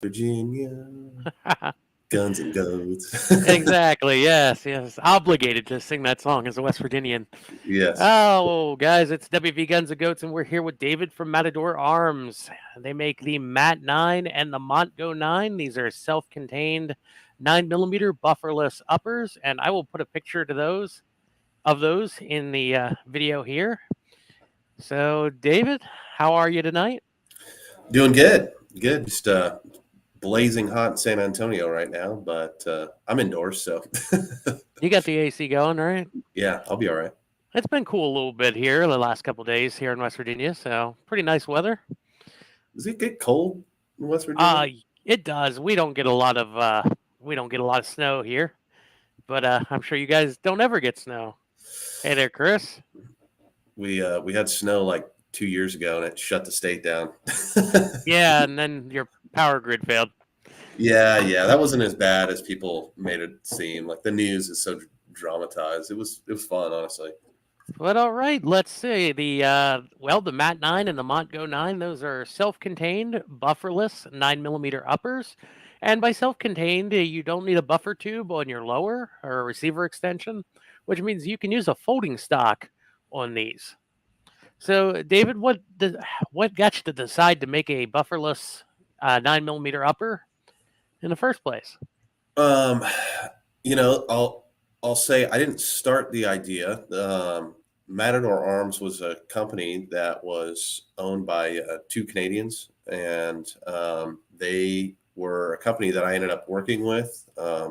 Virginia, guns and goats. Exactly. Yes. Yes. Obligated to sing that song as a West Virginian. Yes. Oh, guys, it's WV Guns and Goats, and we're here with David from Matador Arms. They make the MAT-9 and the Montgo 9. These are self-contained 9mm bufferless uppers, and I will put a picture to those in the video here. So, David, how are you tonight? Doing good. Good. Just blazing hot in San Antonio right now, but I'm indoors, so You got the AC going, right? yeah, I'll be all right. It's been cool a little bit here the last couple days here in West Virginia, so pretty nice weather. Does it get cold in West Virginia? Uh, it does. We don't get a lot of snow here, but I'm sure you guys don't ever get snow. Hey there, Chris. We had snow like 2 years ago, and it shut the state down. Yeah, and then your power grid failed. Yeah, that wasn't as bad as people made it seem. Like the news is so dramatized. It was fun, honestly. But all right, let's see the MAT-9 and the Montgo 9. Those are self-contained, bufferless 9mm uppers. And by self-contained, you don't need a buffer tube on your lower or a receiver extension, which means you can use a folding stock on these. So, David, what got you to decide to make a bufferless 9mm upper in the first place? Um, I'll say I didn't start the idea. Matador Arms was a company that was owned by two Canadians, and they were a company that I ended up working with.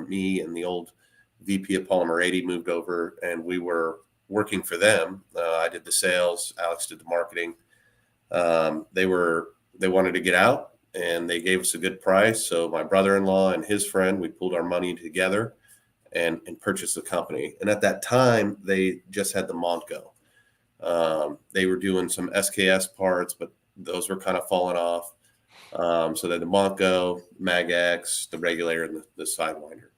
Me and the old VP of Polymer 80 moved over, and we were working for them. I did the sales. Alex did the marketing. They wanted to get out, and they gave us a good price. So my brother-in-law and his friend, we pulled our money together and purchased the company. And at that time, they just had the Montgo. They were doing some SKS parts, but those were kind of falling off. So they had the Montgo, Mag X, the regulator, and the Sidewinder.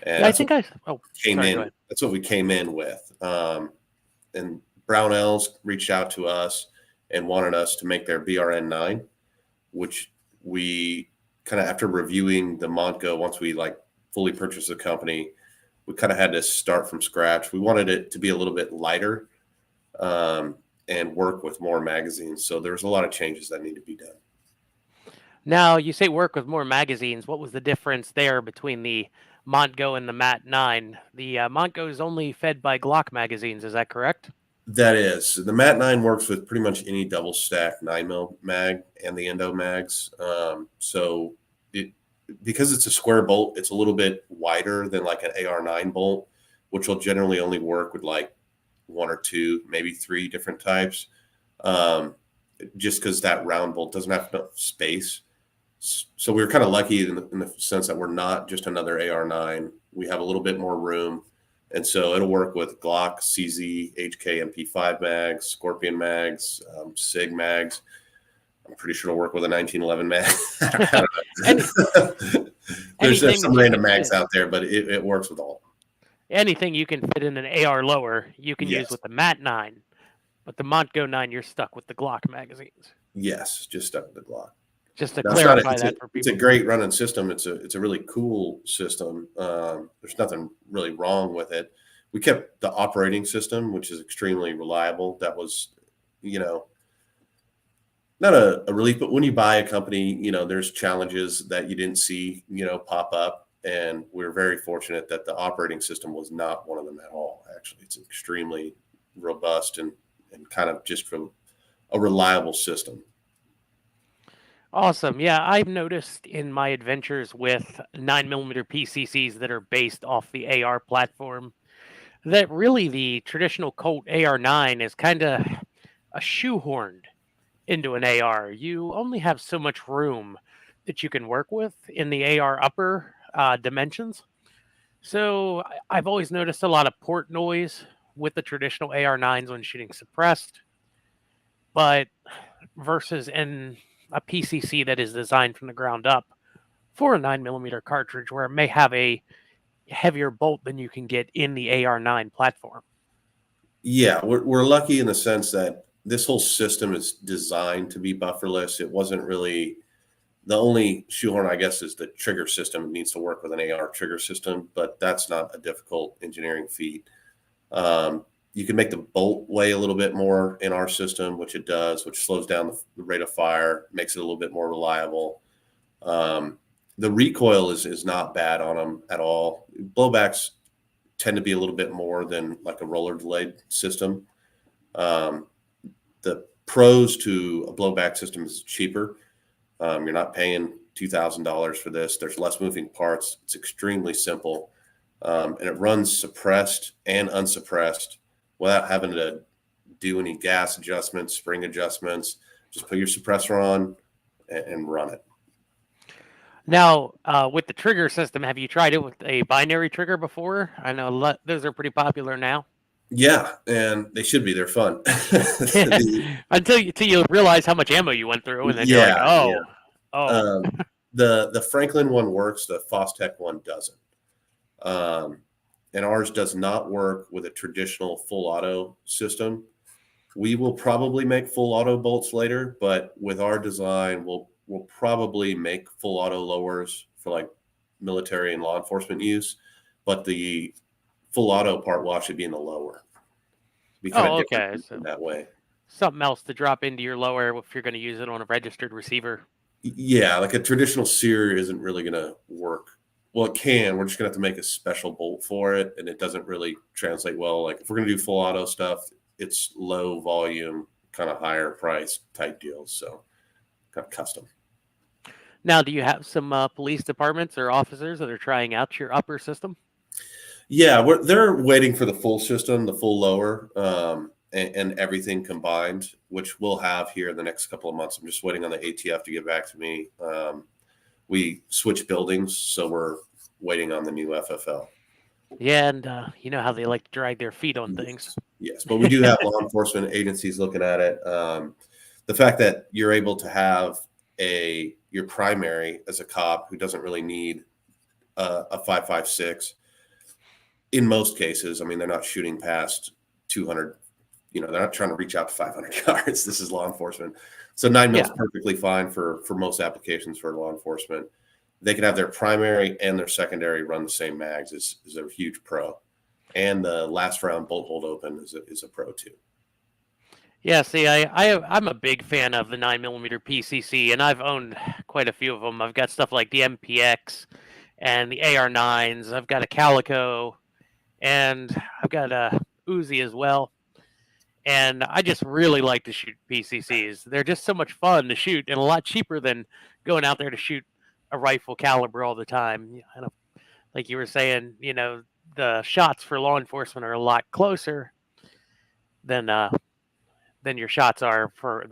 And Yeah, I that's what think I. Oh, came sorry. Go in. ahead. That's what we came in with. And Brownells reached out to us and wanted us to make their BRN9, which we kind of, after reviewing the Montgo, once we like fully purchased the company, we kind of had to start from scratch. We wanted it to be a little bit lighter and work with more magazines. So there's a lot of changes that need to be done. Now, you say work with more magazines. What was the difference there between the Montgo and the MAT-9? The Montgo is only fed by Glock magazines. Is that correct? That is, the MAT-9 works with pretty much any double stack 9mm mag and the endo mags. So because it's a square bolt, it's a little bit wider than like an AR9 bolt, which will generally only work with like one or two, maybe three different types. Just because that round bolt doesn't have enough space. So we were kind of lucky in the sense that we're not just another AR9. We have a little bit more room. And so it'll work with Glock, CZ, HK, MP5 mags, Scorpion mags, SIG mags. I'm pretty sure it'll work with a 1911 mag. There's some random mags out there, but it works with all. Anything you can fit in an AR lower, you can use Yes. with the MAT-9. But the Montgo 9, you're stuck with the Glock magazines. Yes, just stuck with the Glock. Just to Now, it's not clarify that for it's a people. great running system. It's a really cool system. There's nothing really wrong with it. We kept the operating system, which is extremely reliable. That was, not a relief, but when you buy a company, there's challenges that you didn't see, pop up. And we're very fortunate that the operating system was not one of them at all. Actually, it's extremely robust and kind of just a reliable system. Awesome. Yeah, I've noticed in my adventures with 9mm PCCs that are based off the AR platform that really the traditional Colt AR9 is kind of a shoehorned into an AR. You only have so much room that you can work with in the AR upper dimensions. So I've always noticed a lot of port noise with the traditional AR9s when shooting suppressed, but versus in a PCC that is designed from the ground up for a 9mm cartridge where it may have a heavier bolt than you can get in the AR9 platform. Yeah, we're lucky in the sense that this whole system is designed to be bufferless. It wasn't really The only shoehorn, I guess, is the trigger system. It needs to work with an AR trigger system, but that's not a difficult engineering feat. You can make the bolt weigh a little bit more in our system, which it does, which slows down the rate of fire, makes it a little bit more reliable. The recoil is not bad on them at all. Blowbacks tend to be a little bit more than like a roller delayed system. The pros to a blowback system is cheaper. You're not paying $2,000 for this. There's less moving parts. It's extremely simple. And it runs suppressed and unsuppressed without having to do any gas adjustments, spring adjustments. Just put your suppressor on and run it. Now, with the trigger system, have you tried it with a binary trigger before? I know those are pretty popular now. Yeah, and they should be. They're fun. Until you realize how much ammo you went through, and then you're like, oh. The Franklin one works. The Fostech one doesn't. And ours does not work with a traditional full auto system. We will probably make full auto bolts later, but with our design, we'll probably make full auto lowers for like military and law enforcement use, but the full auto part will actually be in the lower. Okay. So that way. Something else to drop into your lower if you're going to use it on a registered receiver. Yeah, like a traditional sear isn't really going to work. Well, it can. We're just going to have to make a special bolt for it, and it doesn't really translate well. Like if we're going to do full auto stuff, it's low volume, kind of higher price type deals. So kind of custom. Now, do you have some police departments or officers that are trying out your upper system? Yeah, they're waiting for the full system, the full lower, and everything combined, which we'll have here in the next couple of months. I'm just waiting on the ATF to get back to me. We switched buildings, so we're waiting on the new FFL. Yeah, and you know how they like to drag their feet on things. Yes, but we do have law enforcement agencies looking at it. The fact that you're able to have your primary as a cop who doesn't really need a 5.56 in most cases. I mean, they're not shooting past 200. They're not trying to reach out to 500 yards. This is law enforcement. So 9 mil is perfectly fine for most applications for law enforcement. They can have their primary and their secondary run the same mags is a huge pro. And the last round bolt hold open is a pro too. Yeah, see, I'm a big fan of the 9mm PCC, and I've owned quite a few of them. I've got stuff like the MPX and the AR9s. I've got a Calico, and I've got a Uzi as well. And I just really like to shoot PCCs. They're just so much fun to shoot and a lot cheaper than going out there to shoot a rifle caliber all the time. Like you were saying, the shots for law enforcement are a lot closer than your shots are for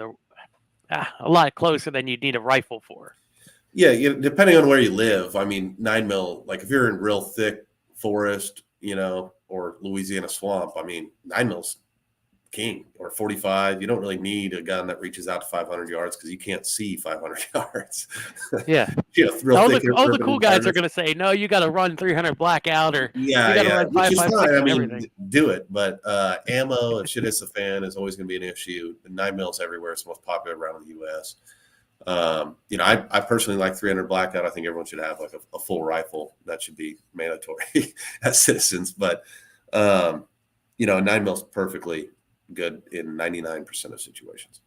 a lot closer than you'd need a rifle for. Yeah, depending on where you live. I mean, 9 mil, like if you're in real thick forest, or Louisiana swamp, I mean, 9 mil's king, or 45. You don't really need a gun that reaches out to 500 yards because you can't see 500 yards. Yeah. All the cool guys are going to say, no, you got to run 300 blackout, or you got to run 5.56 and everything. Do it. But ammo, if shit hits a fan, is always going to be an issue. 9 mils everywhere. It's the most popular around the U.S. I personally like 300 blackout. I think everyone should have like a full rifle. That should be mandatory as citizens. But, 9 mils perfectly good in 99% of situations.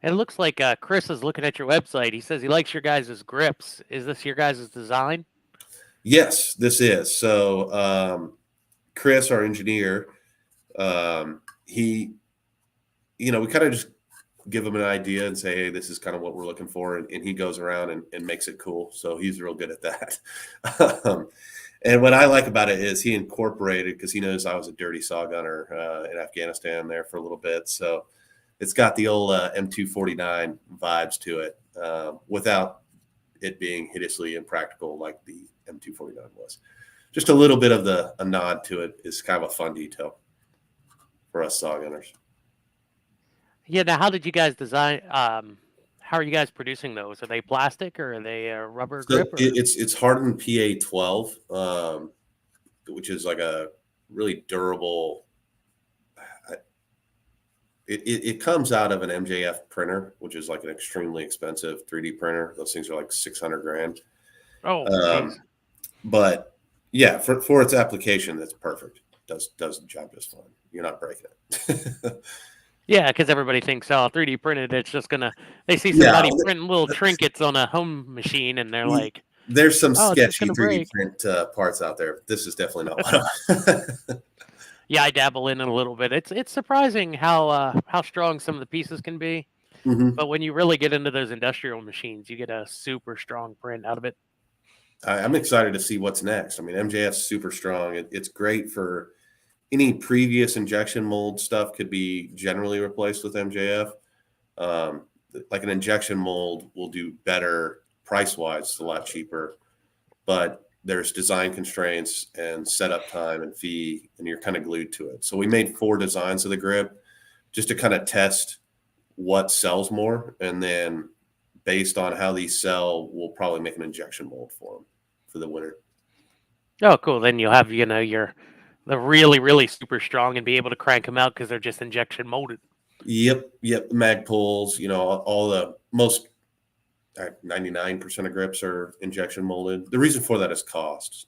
And it looks like Chris is looking at your website. He says he likes your guys' grips. Is this your guys' design? Yes, this is. So Chris, our engineer, we kind of just give him an idea and say, hey, this is kind of what we're looking for. And he goes around and makes it cool. So he's real good at that. And what I like about it is he incorporated, because he knows I was a dirty saw gunner in Afghanistan there for a little bit. So it's got the old M249 vibes to it without it being hideously impractical like the M249 was. Just a little bit of a nod to it is kind of a fun detail for us saw gunners. Yeah. Now, how did you guys design? How are you guys producing those? Are they plastic or are they rubber grip? It's hardened PA12, which is like a really durable. it comes out of an MJF printer, which is like an extremely expensive 3D printer. Those things are like 600 grand. Oh, jeez. But yeah, for its application, that's perfect. Does the job just fine. You're not breaking it. Yeah, because everybody thinks, oh, 3D printed, it's just gonna. They see Yeah, somebody printing little trinkets on a home machine, and they're like, there's some oh, it's just sketchy gonna 3D break. print parts out there. This is definitely not one of them. Yeah, I dabble in it a little bit. It's surprising how strong some of the pieces can be, Mhm. but when you really get into those industrial machines, you get a super strong print out of it. I'm excited to see what's next. I mean, MJF's super strong. It's great for any previous injection mold stuff could be generally replaced with MJF. Um, like an injection mold will do better price wise, it's a lot cheaper, but there's design constraints and setup time and fee, and you're kind of glued to it. So we made 4 designs of the grip just to kind of test what sells more, and then based on how these sell, we'll probably make an injection mold for them for the winter. Oh, cool. Then you'll have your the really super strong and be able to crank them out because they're just injection molded. Yep. Mag pulls, all the most 99% of grips are injection molded. The reason for that is cost.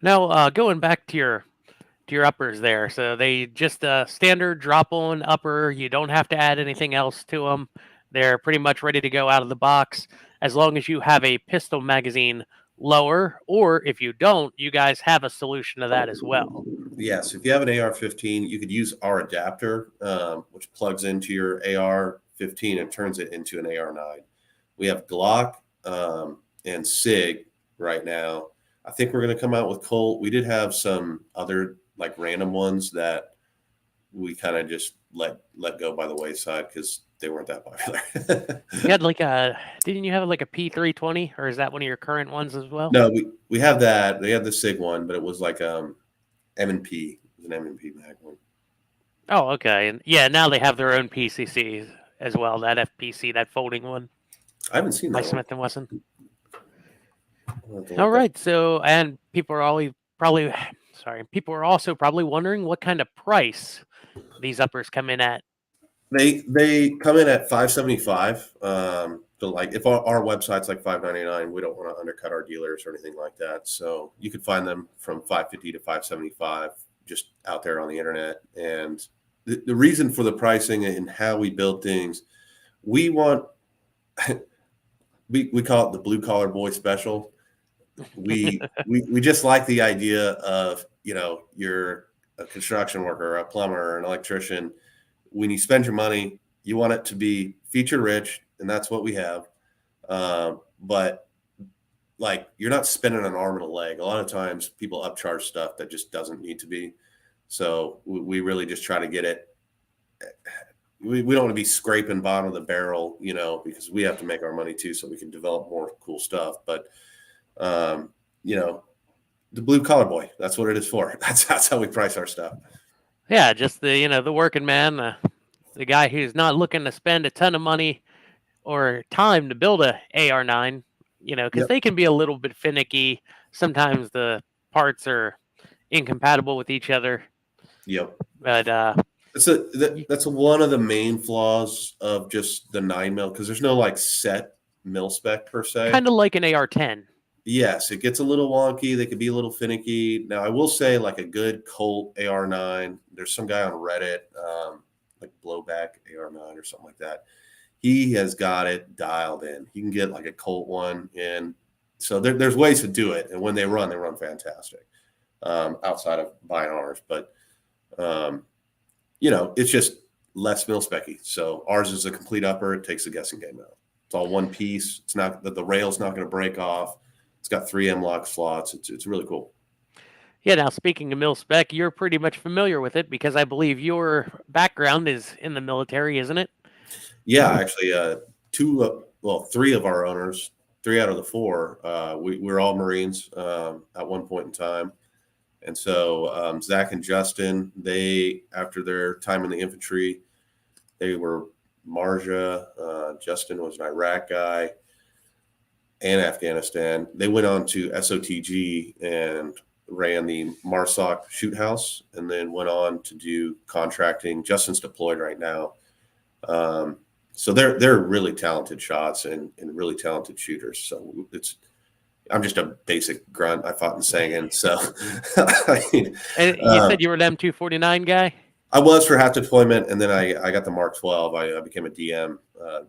Now, going back to your uppers there, so they just a standard drop on upper. You don't have to add anything else to them. They're pretty much ready to go out of the box as long as you have a pistol magazine lower, or if you don't, you guys have a solution to that as well. Yes, if you have an AR-15, you could use our adapter, which plugs into your AR-15 and turns it into an AR-9. We have Glock and SIG right now. I think we're going to come out with Colt. We did have some other like random ones that we kind of just let go by the wayside because they weren't that popular. You had didn't you have like a P320, or is that one of your current ones as well? No, we have that. They had the SIG one, but it was like M&P. It was an M&P mag one. Oh, okay. And yeah, now they have their own PCCs as well. That FPC, that folding one I haven't seen by that one. Smith and Wesson. I'll have to All look that right. So, and people are always probably, sorry, people are also probably wondering what kind of price these uppers come in at. They come in at 575. So like if our website's like 599, we don't want to undercut our dealers or anything like that. So you could find them from 550 to 575 just out there on the internet. And the reason for the pricing and how we build things, we want we call it the blue collar boy special. We just like the idea of, you're a construction worker, a plumber, an electrician. When you spend your money, you want it to be feature rich, and that's what we have. But like, you're not spending an arm and a leg. A lot of times people upcharge stuff that just doesn't need to be. So we really just try to get it. We don't want to be scraping bottom of the barrel, because we have to make our money too, so we can develop more cool stuff. But um, the blue collar boy, that's what it is for. That's how we price our stuff. Yeah, just the working man, the guy who's not looking to spend a ton of money or time to build a AR-9. Because Yep. they can be a little bit finicky. Sometimes the parts are incompatible with each other. Yep. But That's one of the main flaws of just the 9 mil, because there's no like set mil spec per se. kind of like an AR-10. Yes, it gets a little wonky. They could be a little finicky. Now, I will say, like a good Colt AR-9, there's some guy on Reddit, like Blowback AR-9 or something like that. He has got it dialed in. He can get like a Colt one, and so there's ways to do it. And when they run fantastic, outside of buying ours. But it's just less mil specky. So ours is a complete upper. It takes the guessing game out. It's all one piece. It's not that the rail's not going to break off. It's got 3 M-LOK slots. It's really cool. Yeah, now speaking of mil spec, you're pretty much familiar with it because I believe your background is in the military, isn't it? Yeah, actually, 3 of our owners, 3 out of the 4, we're all Marines at one point in time. And so Zach and Justin, they, after their time in the infantry, they were Marja. Justin was an Iraq guy and Afghanistan. They went on to SOTG, and ran the MARSOC shoot house, and then went on to do contracting. Justin's deployed right now. So they're really talented shots and really talented shooters. So I'm just a basic grunt. I fought in Sangin. So I mean, And you said you were an M249 guy? I was for half deployment, and then I got the Mark 12. I became a DM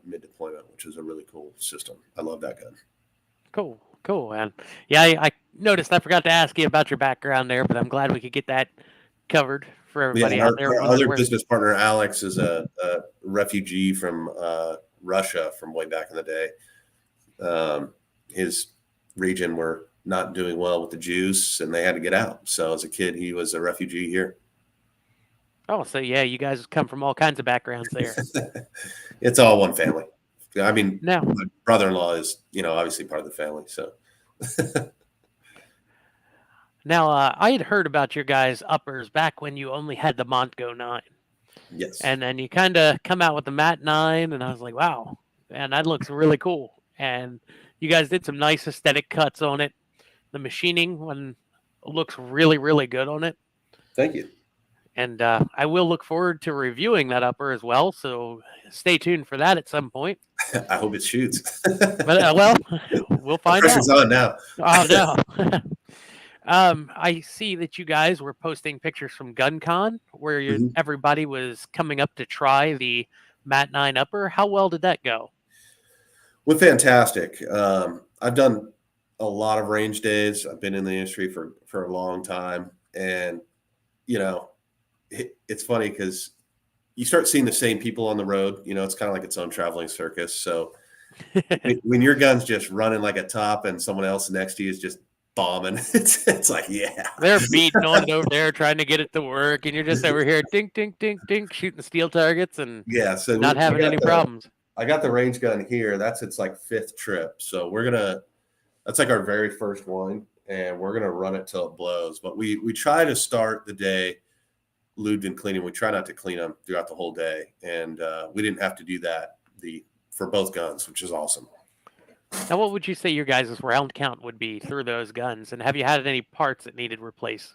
mid deployment, which is a really cool system. I love that gun. Cool, man. Yeah, I noticed I forgot to ask you about your background there, but I'm glad we could get that covered for everybody Yeah, out there. our other business partner, Alex, is a refugee from Russia from way back in the day. His region were not doing well with the Jews, and they had to get out. So as a kid, he was a refugee here. Oh, so yeah, you guys come from all kinds of backgrounds there. It's all one family. I mean, Now, my brother-in-law is, obviously part of the family. So I had heard about your guys' uppers back when you only had the Montgo 9. yes. And then you kind of come out with the MAT-9, and I was like, wow, man, that looks really cool. And you guys did some nice aesthetic cuts on it. The machining looks really, really good on it. Thank you. And I will look forward to reviewing that upper as well. So stay tuned for that at some point. I hope it shoots. But we'll find out. Pressure's on now. Oh no. I see that you guys were posting pictures from GunCon where everybody was coming up to try the MAT-9 upper. How well did that go? Well, fantastic. I've done a lot of range days. I've been in the industry for a long time, and it's funny because you start seeing the same people on the road. It's kind of like its own traveling circus. So when your gun's just running like a top and someone else next to you is just bombing, it's like, yeah, they're beating on it over there trying to get it to work, and you're just over here dink dink dink dink shooting steel targets and so not having any problems. I got the range gun here. That's its like 5th trip. So that's like our very first one, and we're gonna run it till it blows. But we try to start the day lubed and cleaning. We try not to clean them throughout the whole day, and we didn't have to do that for both guns, which is awesome. Now, what would you say your guys' round count would be through those guns, and have you had any parts that needed replaced?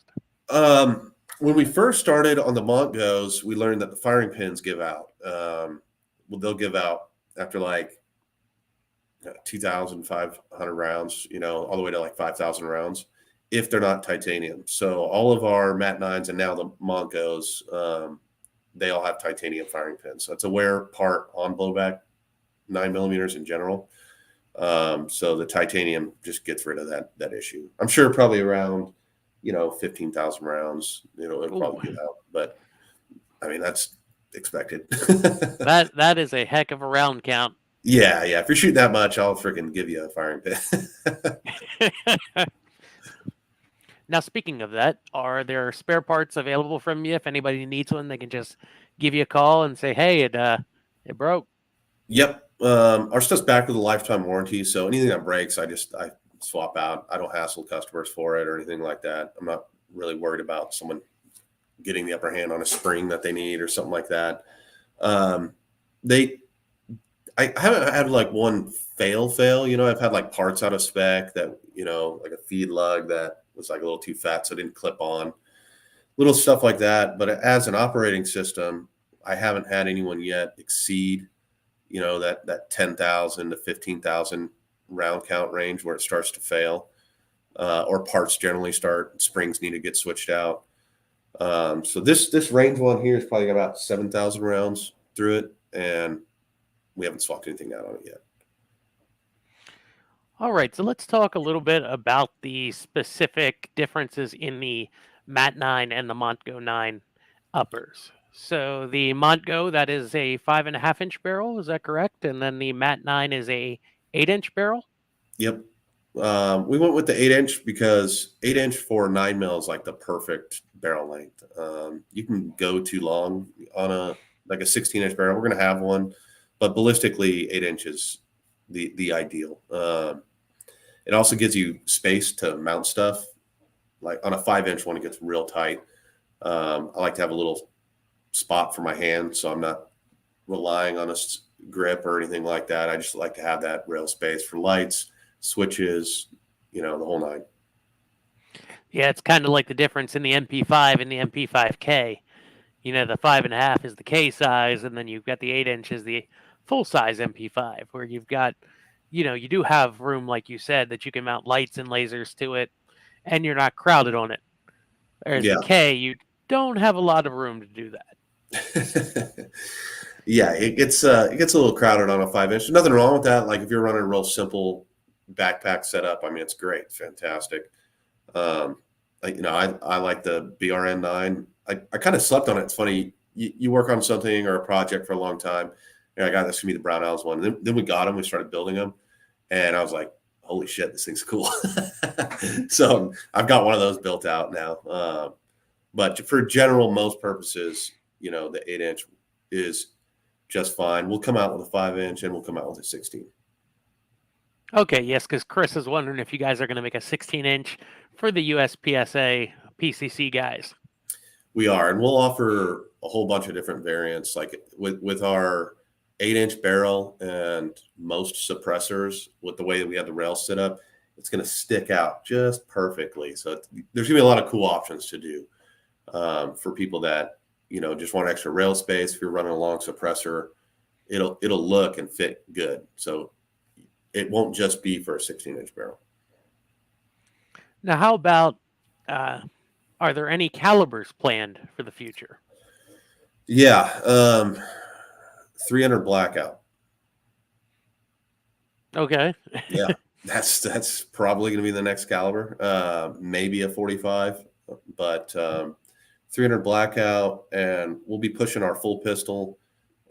When we first started on the Montgos, we learned that the firing pins give out. They'll give out after like 2,500 rounds, all the way to like 5,000 rounds, if they're not titanium. So all of our MAT-9s and now the Montgos, they all have titanium firing pins. So it's a wear part on blowback 9mm in general. So the titanium just gets rid of that issue. I'm sure probably around 15,000 rounds, it'll probably get out. But I mean, that's expected. that is a heck of a round count. Yeah. If you're shooting that much, I'll freaking give you a firing pin. Now, speaking of that, are there spare parts available from you? If anybody needs one, they can just give you a call and say, hey, it broke. Yep. Our stuff's back with a lifetime warranty. So anything that breaks, I swap out. I don't hassle customers for it or anything like that. I'm not really worried about someone getting the upper hand on a spring that they need or something like that. I haven't had like one fail. I've had like parts out of spec that, like a feed lug that was like a little too fat, so it didn't clip on, little stuff like that. But as an operating system, I haven't had anyone yet exceed, that 10,000 to 15,000 round count range where it starts to fail, or parts generally springs need to get switched out. So this range one here is probably got about 7,000 rounds through it, and we haven't swapped anything out on it yet. All right, so let's talk a little bit about the specific differences in the MAT-9 and the Montgo 9 uppers. So the Montgo, that is a 5.5-inch barrel, is that correct? And then the MAT-9 is a 8-inch barrel? Yep. We went with the 8-inch because 8-inch for 9mm is like the perfect barrel length. You can go too long on a 16-inch barrel. We're going to have one, but ballistically 8-inch is the ideal. It also gives you space to mount stuff. Like on a 5-inch one, it gets real tight. I like to have a little spot for my hand, so I'm not relying on a grip or anything like that. I just like to have that rail space for lights, switches, the whole nine. Yeah, it's kind of like the difference in the MP5 and the MP5K. The 5.5 is the K size, and then you've got the 8-inch is the full size MP5, where you've got, you do have room, like you said, that you can mount lights and lasers to it, and you're not crowded on it. Whereas the Yeah. K, you don't have a lot of room to do that. Yeah, it gets a little crowded on a 5-inch. Nothing wrong with that. Like if you're running a real simple backpack setup, I mean, it's great, fantastic. Um, I like the BRN9. I kind of slept on it. It's funny. You work on something or a project for a long time. I got this to be the Brown Owls one. Then we got them. We started building them, and I was like, "Holy shit, this thing's cool!" So I've got one of those built out now. But for general most purposes, the 8-inch is just fine. We'll come out with a 5-inch, and we'll come out with a 16. Okay, yes, because Chris is wondering if you guys are going to make a 16-inch for the USPSA PCC guys. We are, and we'll offer a whole bunch of different variants, like with our 8-inch barrel and most suppressors. With the way that we have the rail set up, it's going to stick out just perfectly. So there's going to be a lot of cool options to do for people that just want extra rail space. If you're running a long suppressor, it'll look and fit good. So it won't just be for a 16-inch barrel. Now, how about are there any calibers planned for the future? Yeah, 300 blackout. Okay. Yeah, that's probably going to be the next caliber. Maybe a 45, but 300 blackout, and we'll be pushing our full pistol,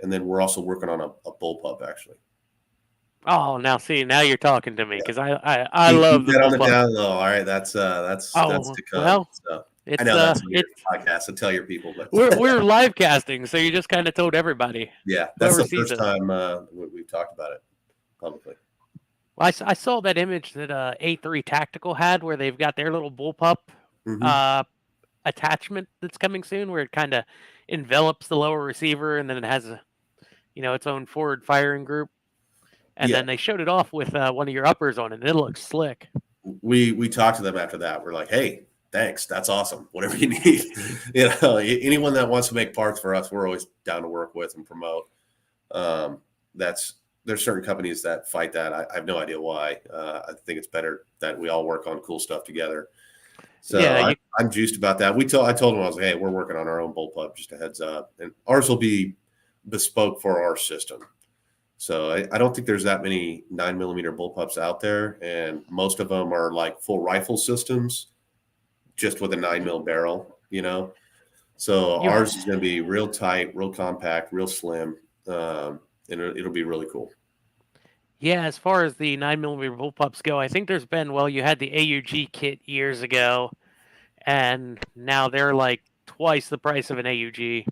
and then we're also working on a bullpup actually. Oh, now you're talking to me Yeah. because I Keep love the that on the bullpup. down low. All right, that's Oh to come. well, So I it's know that's your podcast, so tell your people, but we're live casting, so you just kind of told everybody. yeah, that's Whoever the sees first it. time we've talked about it publicly. Well, I saw that image that A3 Tactical had where they've got their little bullpup Mm-hmm. attachment that's coming soon, where it kind of envelops the lower receiver and then it has its own forward firing group. And Yeah, then they showed it off with one of your uppers on it, and it looks slick. we talked to them after that. We're like, hey, thanks, that's awesome. Whatever you need, anyone that wants to make parts for us, we're always down to work with and promote. There's certain companies that fight that. I have no idea why. I think it's better that we all work on cool stuff together. So Yeah, I'm juiced about that. I told them, I was like, hey, we're working on our own bullpup, just a heads up, and ours will be bespoke for our system. So I don't think there's that many 9mm bullpups out there, and most of them are like full rifle systems, just with a 9mm barrel. So you ours is going to be real tight, real compact, real slim, and it'll be really cool. Yeah, as far as the 9mm bullpups go, I think there's been you had the AUG kit years ago, and now they're like twice the price of an AUG.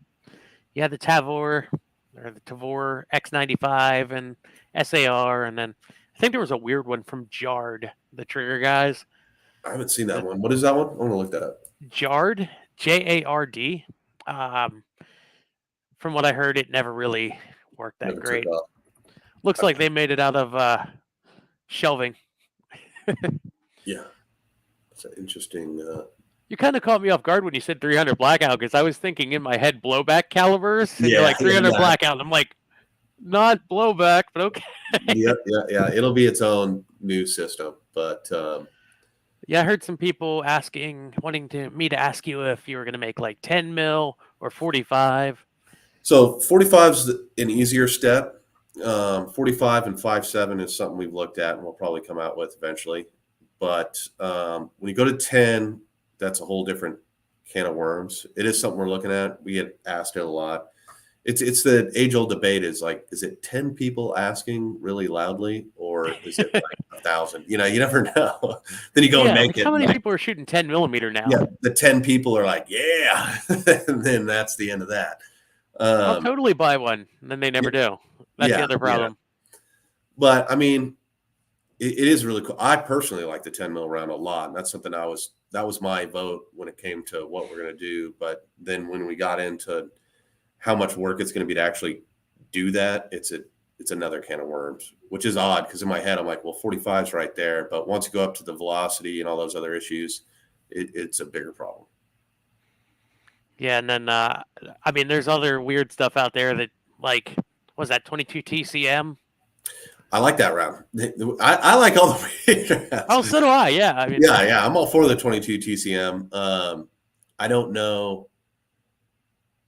You had the Tavor or the Tavor X95 and SAR, and then I think there was a weird one from Jard, the trigger guys. I haven't seen that one. What is that one? I want to look that up. Jard, JARD. From what I heard, it never really worked that Never took great. off. Looks like they made it out of shelving. Yeah, it's an interesting. You kind of caught me off guard when you said 300 blackout because I was thinking in my head blowback calibers, and you're like 300 blackout. And I'm like, not blowback, but okay. Yeah. It'll be its own new system, but yeah, I heard some people wanting me to ask you if you were going to make like 10 mil or 45. So 45 is an easier step. 45 and 5.7 is something we've looked at and we'll probably come out with eventually. But when you go to 10, that's a whole different can of worms. It is something we're looking at. We get asked it a lot. It's the age-old debate is like, is it 10 people asking really loudly or is it like 1,000? You never know. Then you go and make it. How many people are shooting 10mm now? Yeah, the 10 people are like, yeah. And then that's the end of that. I'll totally buy one. And then they never do. That's the other problem. Yeah. But I mean, it is really cool. I personally like the 10 mil round a lot. And that's something that was my vote when it came to what we're going to do. But then when we got into how much work it's going to be to actually do that, it's another can of worms, which is odd because in my head, I'm like, well, 45 is right there. But once you go up to the velocity and all those other issues, it's a bigger problem. Yeah, and then I mean, there's other weird stuff out there that like was that 22 TCM? I like that round. I like all the big Oh, rounds. so do I. Yeah, I mean, Yeah, I'm all for the 22 TCM. I don't know.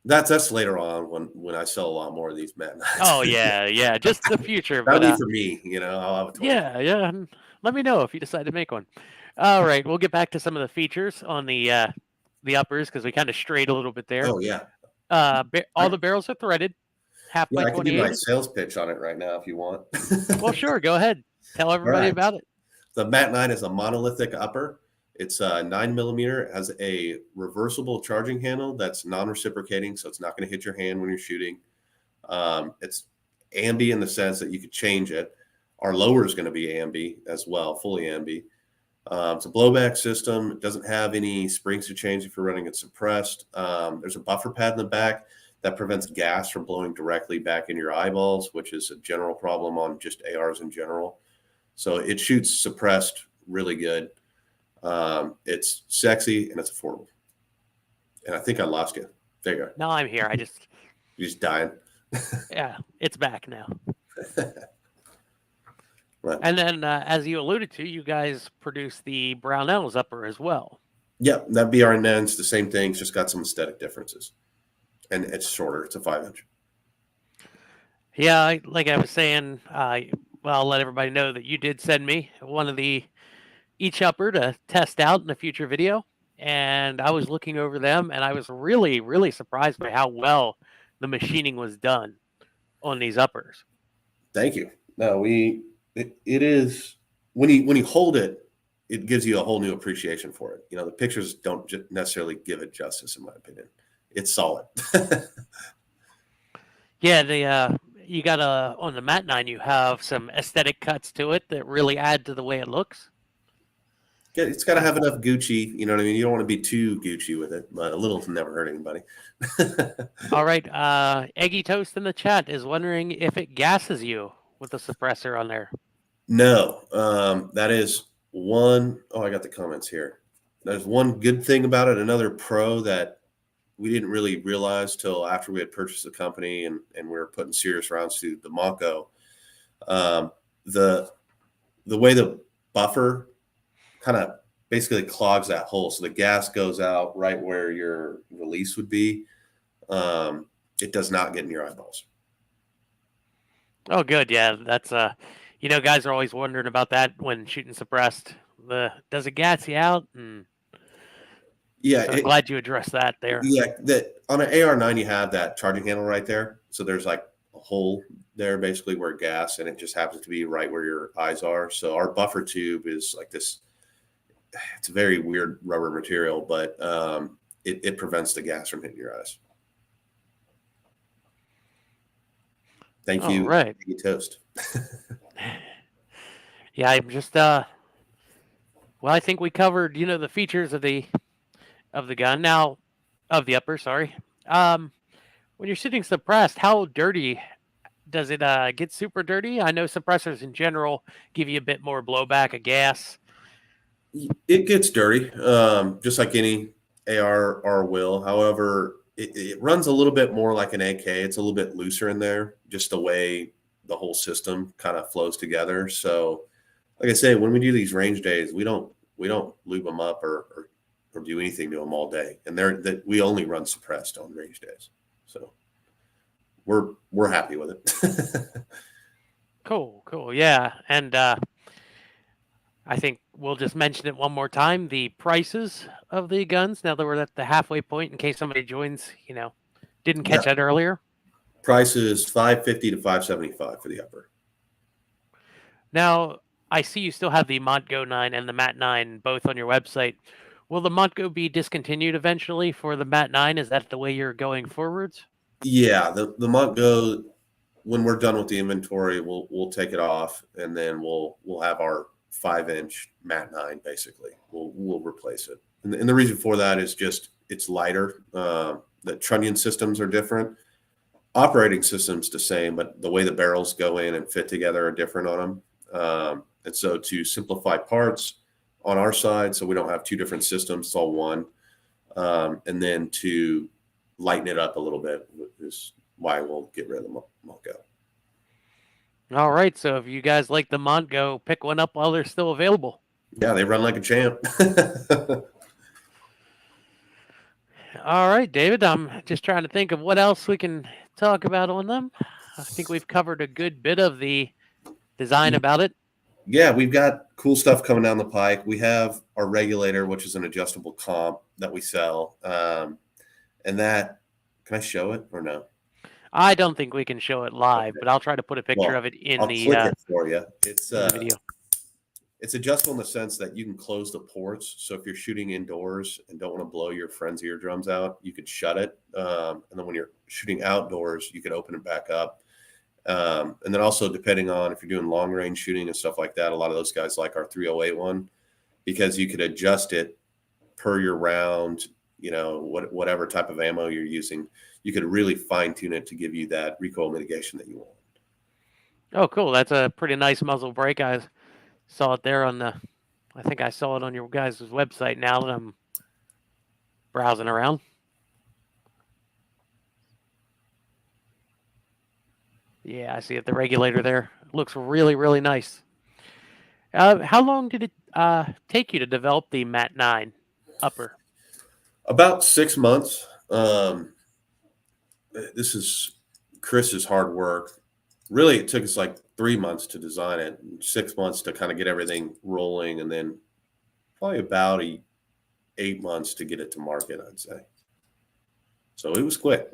That's later on when I sell a lot more of these MAT-9s. oh yeah, just the future. That'll But be for me. I'll have a 22. yeah. Let me know if you decide to make one. All right, we'll get back to some of the features on the uppers because we kind of strayed a little bit there. Oh yeah, All the barrels are threaded, half by I can do my 28. sales pitch on it right now if you want. Well, sure, go ahead. Tell All everybody right. about it. The MAT-9 is a monolithic upper. It's 9 millimeter. It has a reversible charging handle that's non-reciprocating, so it's not going to hit your hand when you're shooting. It's ambi in the sense that you could change it. Our lower is going to be ambi as well, fully ambi. It's a blowback system. It doesn't have any springs to change if you're running it suppressed. There's a buffer pad in the back that prevents gas from blowing directly back in your eyeballs, which is a general problem on just ARs in general. So it shoots suppressed really good. It's sexy and it's affordable. And I think I lost you. There you go. No, I'm here. You're just dying. Yeah, it's back now. Right. And then, as you alluded to, you guys produce the Brownells upper as well. Yep, that BRN is the same thing. It's just got some aesthetic differences. And it's shorter. It's a 5-inch. Yeah, like I was saying, well, I'll let everybody know that you did send me one of each upper to test out in a future video. And I was looking over them, and I was really, really surprised by how well the machining was done on these uppers. Thank you. No, it is when you hold it, it gives you a whole new appreciation for it. The pictures don't necessarily give it justice, in my opinion. It's solid. Yeah, you got on the MAT-9, you have some aesthetic cuts to it that really add to the way it looks. Yeah, it's got to have enough Gucci. You know what I mean? You don't want to be too Gucci with it, but a little's never hurt anybody. All right. Eggy Toast in the chat is wondering if it gasses you with the suppressor on there. No, that is one. Oh, I got the comments here. There's one good thing about it. Another pro that we didn't really realize till after we had purchased the company and we were putting serious rounds to the Montgo. The way the buffer kind of basically clogs that hole, so the gas goes out right where your release would be. It does not get in your eyeballs. Oh, good. Yeah, that's guys are always wondering about that when shooting suppressed. Does it gas you out? Yeah, so I'm glad you addressed that there. Yeah, that on an AR9 you have that charging handle right there, so there's like a hole there basically where gas, and it just happens to be right where your eyes are. So our buffer tube is like this. It's a very weird rubber material, but it prevents the gas from hitting your eyes. Thank you. Right. Thank you, Toast. Yeah, I'm just well, I think we covered the features of the gun now, of the upper. Sorry. When you're shooting suppressed, how dirty does it get? Super dirty? I know suppressors in general give you a bit more blowback of gas. It gets dirty, just like any AR will. However, it runs a little bit more like an AK. It's a little bit looser in there, just the way the whole system kind of flows together. So, like I say, when we do these range days, we don't lube them up or do anything to them all day, and we only run suppressed on range days. So we're happy with it. Cool. Yeah, and I think we'll just mention it one more time. The prices of the guns, now that we're at the halfway point, in case somebody joins, didn't catch that earlier. Price is $550 to $575 for the upper. Now, I see you still have the Montgo 9 and the MAT-9 both on your website. Will the Montgo be discontinued eventually for the MAT-9? Is that the way you're going forwards? Yeah, the Montgo, when we're done with the inventory, we'll take it off, and then we'll have our 5-inch MAT-9. Basically, we'll replace it. And the reason for that is just it's lighter. The trunnion systems are different. Operating system's the same, but the way the barrels go in and fit together are different on them. And so to simplify parts, on our side, so we don't have two different systems. It's all one. And then to lighten it up a little bit is why we'll get rid of the Montgo. All right. So if you guys like the Montgo, pick one up while they're still available. Yeah, they run like a champ. All right, David. I'm just trying to think of what else we can talk about on them. I think we've covered a good bit of the design about it. Yeah, we've got cool stuff coming down the pike. We have our regulator, which is an adjustable comp that we sell. And that, can I show it or no? I don't think we can show it live, Okay. but I'll try to put a picture of it in I'll the click it for you. the video. It's adjustable in the sense that you can close the ports. So if you're shooting indoors and don't want to blow your friend's eardrums out, you could shut it. And then when you're shooting outdoors, you could open it back up. And then also, depending on if you're doing long range shooting and stuff like that, a lot of those guys like our 308 one because you could adjust it per your round, whatever type of ammo you're using. You could really fine tune it to give you that recoil mitigation that you want. Oh, cool. That's a pretty nice muzzle brake. I saw it there I think I saw it on your guys' website now that I'm browsing around. Yeah, I see it. The regulator there looks really, really nice. How long did it take you to develop the MAT-9 upper? About 6 months. This is Chris's hard work. Really, it took us like 3 months to design it, 6 months to kind of get everything rolling, and then probably about 8 months to get it to market, I'd say. So it was quick.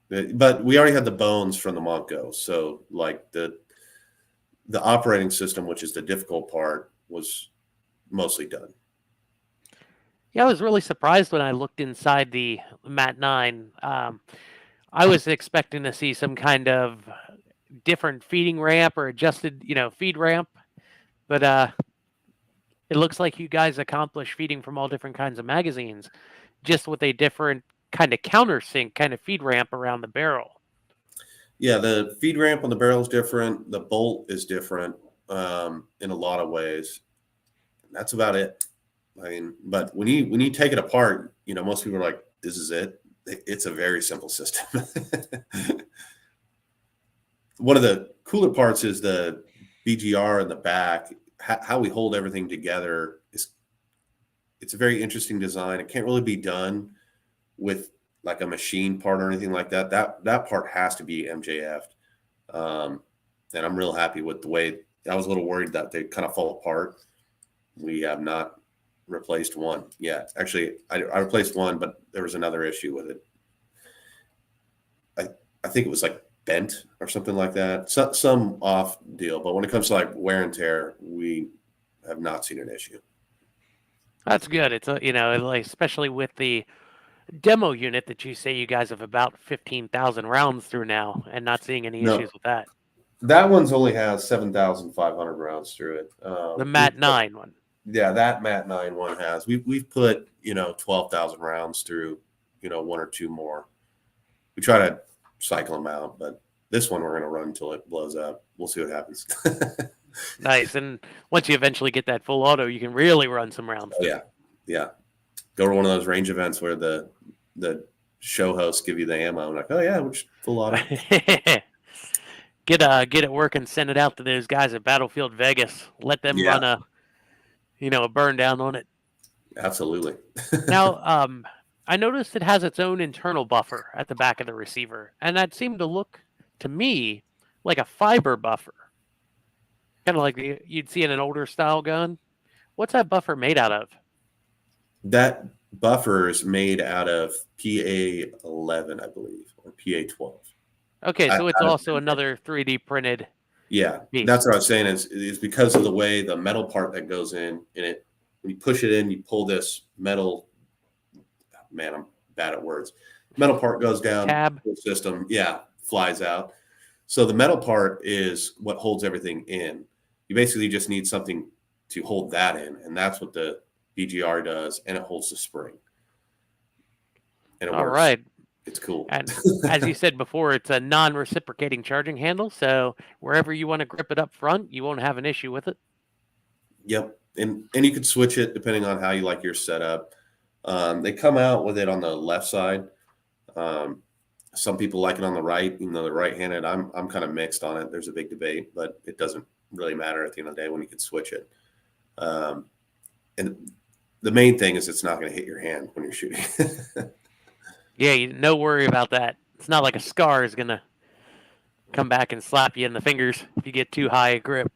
But we already had the bones from the Montgo. So like the operating system, which is the difficult part, was mostly done. Yeah, I was really surprised when I looked inside the MAT-9. I was expecting to see some kind of different feeding ramp or adjusted, feed ramp. But it looks like you guys accomplish feeding from all different kinds of magazines, just with a different kind of countersink kind of feed ramp around the barrel. Yeah, the feed ramp on the barrel is different. The bolt is different in a lot of ways. That's about it. I mean, but when you take it apart, most people are like, "This is it." It's a very simple system. One of the cooler parts is the BGR in the back. How we hold everything together it's a very interesting design. It can't really be done with like a machine part or anything like that. That part has to be MJF'd. And I'm real happy with the way. I was a little worried that they kind of fall apart. We have not replaced one yet. Actually, I replaced one, but there was another issue with it. I think it was like bent or something like that. Some off deal. But when it comes to like wear and tear, we have not seen an issue. That's good. It's like, especially with the demo unit that you say you guys have about 15,000 rounds through now, and not seeing any issues with that. That one's only has 7,500 rounds through it. The MAT-9 one. Yeah, that MAT-9 one has. We've put 12,000 rounds through one or two more. We try to cycle them out, but this one we're going to run until it blows up. We'll see what happens. Nice. And once you eventually get that full auto, you can really run some rounds. Oh, yeah. Go to one of those range events where the show hosts give you the ammo. I'm like, oh yeah, which full auto. Get it working, send it out to those guys at Battlefield Vegas. Let them run a burn down on it. Absolutely. Now, I noticed it has its own internal buffer at the back of the receiver, and that seemed to look to me like a fiber buffer, kind of like you'd see in an older style gun. What's that buffer made out of? That buffer is made out of PA11, I believe, or PA12. Okay, so it's also another 3D printed. Yeah, piece. That's what I was saying is because of the way the metal part that goes in it. When you push it in, you pull this metal. Man, I'm bad at words. Metal part goes down. Tab. The system, flies out. So the metal part is what holds everything in. You basically just need something to hold that in, and that's what the BGR does, and it holds the spring. And it All works. right. It's cool. And as you said before, it's a non-reciprocating charging handle, so wherever you want to grip it up front, you won't have an issue with it. Yep. and you could switch it depending on how you like your setup. They come out with it on the left side. Um, some people like it on the right, even though they're right-handed. I'm kind of mixed on it. There's a big debate, but it doesn't really matter at the end of the day when you can switch it. And the main thing is it's not going to hit your hand when you're shooting. Yeah, no worry about that. It's not like a scar is gonna come back and slap you in the fingers if you get too high a grip.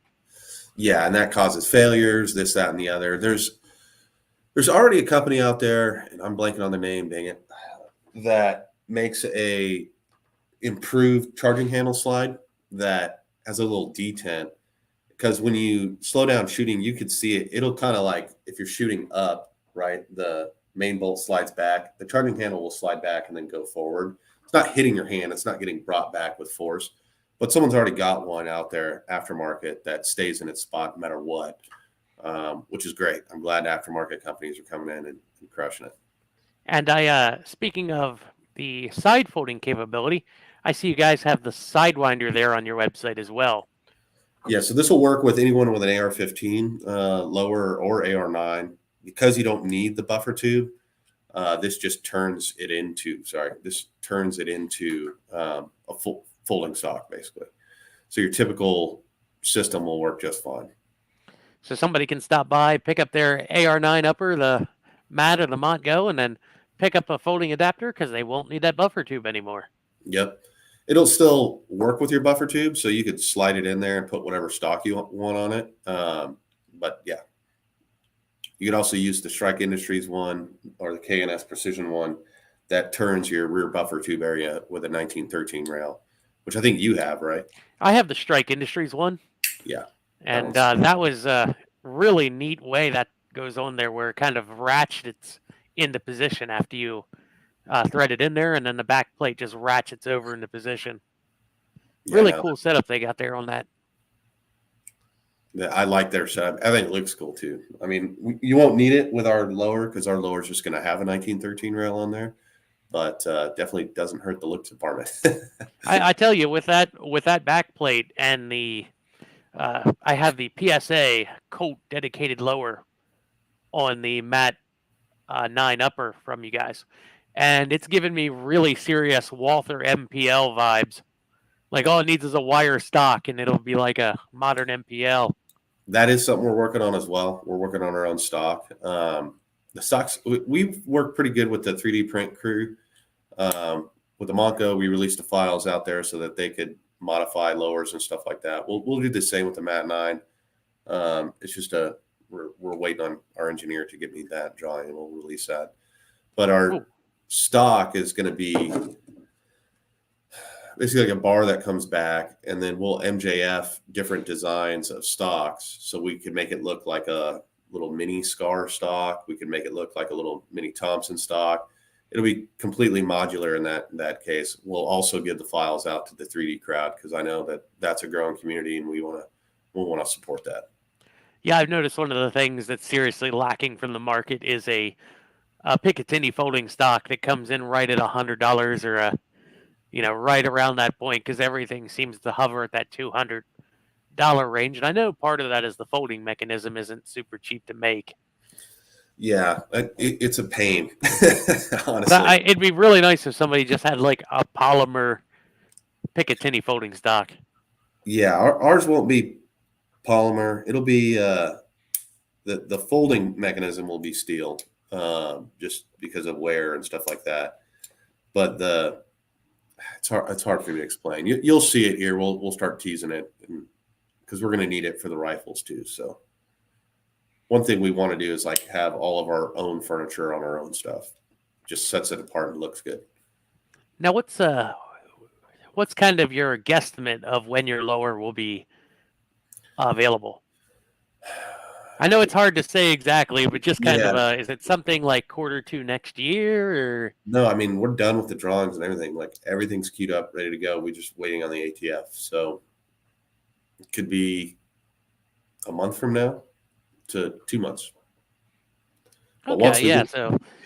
Yeah, and that causes failures, this, that, and the other. There's already a company out there, and I'm blanking on the name, dang it, that makes a improved charging handle slide that has a little detent. Because when you slow down shooting, you could see it. It'll kind of like if you're shooting up, right? The main bolt slides back. The charging handle will slide back and then go forward. It's not hitting your hand. It's not getting brought back with force. But someone's already got one out there aftermarket that stays in its spot no matter what, which is great. I'm glad aftermarket companies are coming in and crushing it. And speaking of the side folding capability, I see you guys have the Sidewinder there on your website as well. Yeah, so this will work with anyone with an AR-15 lower or AR-9 because you don't need the buffer tube. This just turns it into a full folding stock, basically. So your typical system will work just fine. So somebody can stop by, pick up their AR-9 upper, the MAT or the Montgo, and then pick up a folding adapter because they won't need that buffer tube anymore. Yep. It'll still work with your buffer tube, so you could slide it in there and put whatever stock you want on it. But yeah, you could also use the Strike Industries one or the K&S Precision one that turns your rear buffer tube area with a 1913 rail, which I think you have, right? I have the Strike Industries one. Yeah. And that was a really neat way that goes on there where it kind of ratchets into position after you thread it in there, and then the back plate just ratchets over into position. Really cool setup they got there on that. I like their setup. I think it looks cool too. I mean, you won't need it with our lower because our lower is just going to have a 1913 rail on there, but definitely doesn't hurt the looks department. I tell you, with that back plate and the I have the PSA Colt dedicated lower on the MAT-9 upper from you guys, and it's given me really serious Walther MPL vibes. Like all it needs is a wire stock, and it'll be like a modern MPL. That is something we're working on as well. We're working on our own stock. The stocks we've worked pretty good with the 3D print crew. With the Montgo, we released the files out there so that they could modify lowers and stuff like that. We'll do the same with the MAT-9. It's just we're waiting on our engineer to get me that drawing, and we'll release that. But our stock is going to be basically like a bar that comes back, and then we'll MJF different designs of stocks so we can make it look like a little mini Scar stock. We can make it look like a little mini Thompson stock. It'll be completely modular in that case. We'll also give the files out to the 3D crowd because I know that that's a growing community, and we'll want to support that. Yeah, I've noticed one of the things that's seriously lacking from the market is a Picatinny folding stock that comes in right at $100 or right around that point, because everything seems to hover at that $200 range. And I know part of that is the folding mechanism isn't super cheap to make. Yeah, it's a pain, honestly. It'd be really nice if somebody just had like a polymer Picatinny folding stock. Yeah, ours won't be polymer. It'll be the folding mechanism will be steel, just because of wear and stuff like that. But it's hard for me to explain. You'll see it here. We'll start teasing it because we're going to need it for the rifles too. So one thing we want to do is like have all of our own furniture on our own stuff. Just sets it apart and looks good. Now, what's kind of your guesstimate of when your lower will be available? I know it's hard to say exactly, but just kind of is it something like Q2 next year or? No, I mean, we're done with the drawings and everything. Like everything's queued up, ready to go. We're just waiting on the ATF. So it could be a month from now to 2 months. But okay,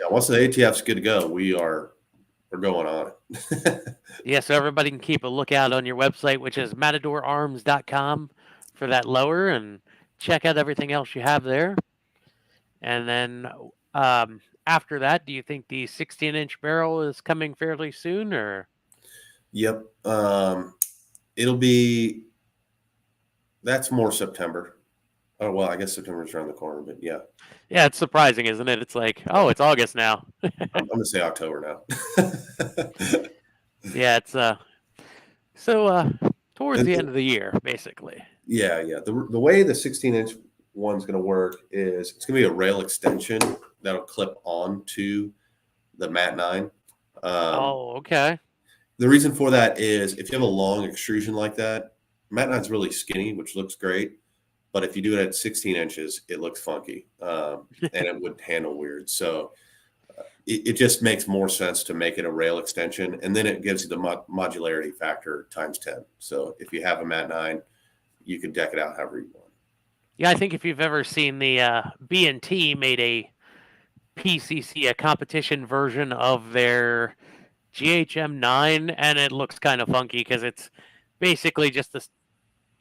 once the ATF's good to go, we're going on it. Yeah, so everybody can keep a lookout on your website, which is matadorarms.com for that lower, and check out everything else you have there. And then after that, do you think the 16-inch barrel is coming fairly soon, or? Yep. It'll be, that's more September. Oh, well, I guess September's around the corner, but yeah. Yeah, it's surprising, isn't it? It's like, oh, it's August now. I'm going to say October now. Yeah, it's towards the And end of the year, basically. yeah. The way the 16-inch one's going to work is it's going to be a rail extension that'll clip on to the MAT-9. Oh, okay. The reason for that is if you have a long extrusion like that, MAT-9's really skinny, which looks great. But if you do it at 16 inches, it looks funky and it would handle weird. So it just makes more sense to make it a rail extension. And then it gives you the modularity factor times 10. So if you have a MAT-9, you can deck it out however you want. Yeah, I think if you've ever seen the B&T made a PCC, a competition version of their GHM9, and it looks kind of funky because it's basically just a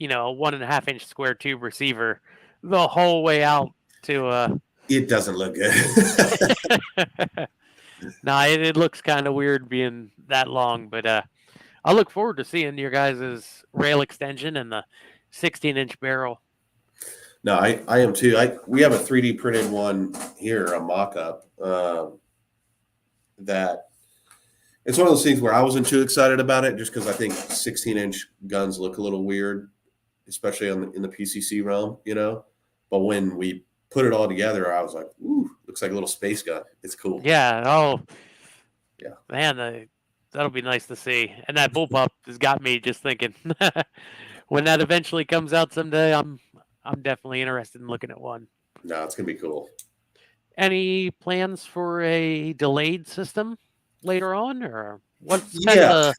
1.5-inch square tube receiver the whole way out to It doesn't look good. nah, it looks kind of weird being that long, but I look forward to seeing your guys' rail extension and the 16-inch barrel. No, I am too. We have a 3D printed one here, a mock-up that it's one of those things where I wasn't too excited about it just because I think 16-inch guns look a little weird, especially in the PCC realm, But when we put it all together, I was like, ooh, looks like a little space gun. It's cool. Yeah. Oh, yeah. Man, that'll be nice to see. And that bullpup has got me just thinking. When that eventually comes out someday, I'm definitely interested in looking at one. No, it's gonna be cool. Any plans for a delayed system later on, or what's kind of the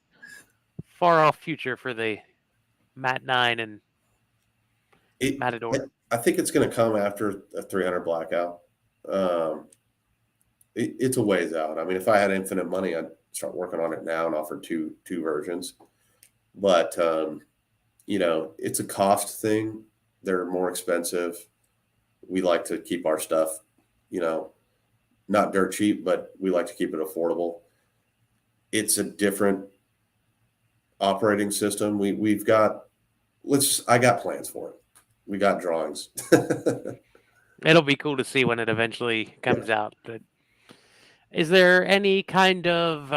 far off future for the MAT-9 and Matador? I think it's going to come after a 300 blackout. It's a ways out. I mean, if I had infinite money, I'd start working on it now and offer two versions. But it's a cost thing. They're more expensive. We like to keep our stuff, not dirt cheap, but we like to keep it affordable. It's a different operating system. I got plans for it. We got drawings. It'll be cool to see when it eventually comes out. But is there any kind of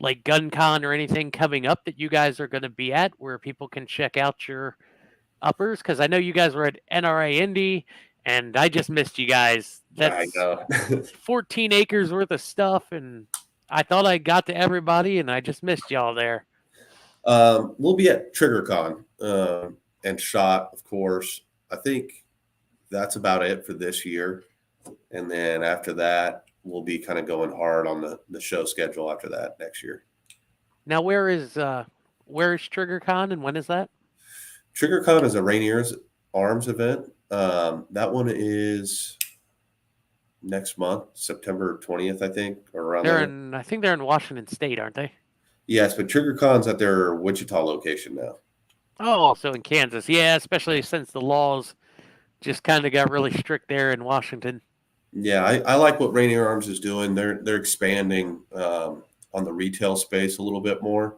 like gun con or anything coming up that you guys are going to be at where people can check out your uppers? Because I know you guys were at NRA Indy, and I just missed you guys. That's 14 acres worth of stuff, and I thought I got to everybody, and I just missed y'all there. We'll be at TriggerCon and SHOT, of course. I think that's about it for this year. And then after that, we'll be kind of going hard on the show schedule after that next year. Now, where is TriggerCon, and when is that? TriggerCon is a Rainier's Arms event. That one is next month, September 20th, I think, or around there. I think they're in Washington State, aren't they? Yes, but TriggerCon's at their Wichita location now. Oh, so in Kansas. Yeah, especially since the laws just kind of got really strict there in Washington. Yeah, I like what Rainier Arms is doing. They're expanding on the retail space a little bit more,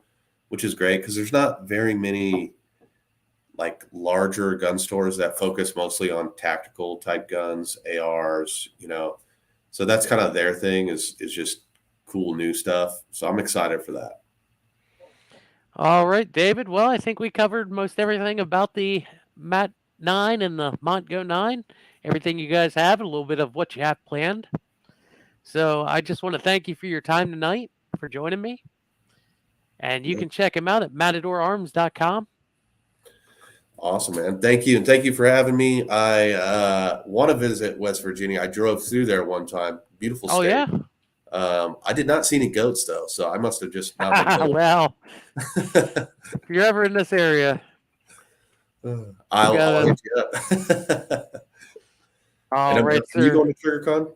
which is great because there's not very many like larger gun stores that focus mostly on tactical type guns, ARs, So that's kind of their thing is just cool new stuff. So I'm excited for that. All right, David. Well, I think we covered most everything about the MAT-9 and the Montgo 9. Everything you guys have, a little bit of what you have planned. So I just want to thank you for your time tonight, for joining me. And you can check him out at matadorarms.com. Awesome, man. Thank you. And thank you for having me. I want to visit West Virginia. I drove through there one time. Beautiful state. Oh, yeah? I did not see any goats, though, so I must have just not been well, if you're ever in this area, I'll hit you up. All right, sir. Are you going to TriggerCon?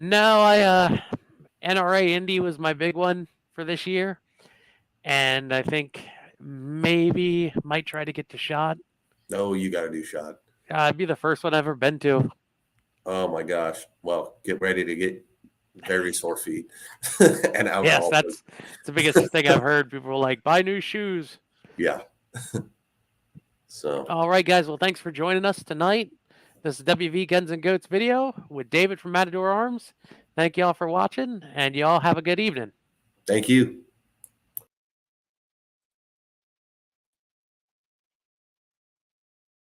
No, NRA Indy was my big one for this year, and I think maybe might try to get to SHOT. No, you got to do shot. It'd be the first one I've ever been to. Oh my gosh. Well, get ready to get very sore feet and Yes, alcohol. that's the biggest thing I've heard. People are like, buy new shoes. Yeah. So, All right, guys. Well, thanks for joining us tonight. This is WV Guns and Goats video with David from Matador Arms. Thank y'all for watching, and y'all have a good evening. thank you.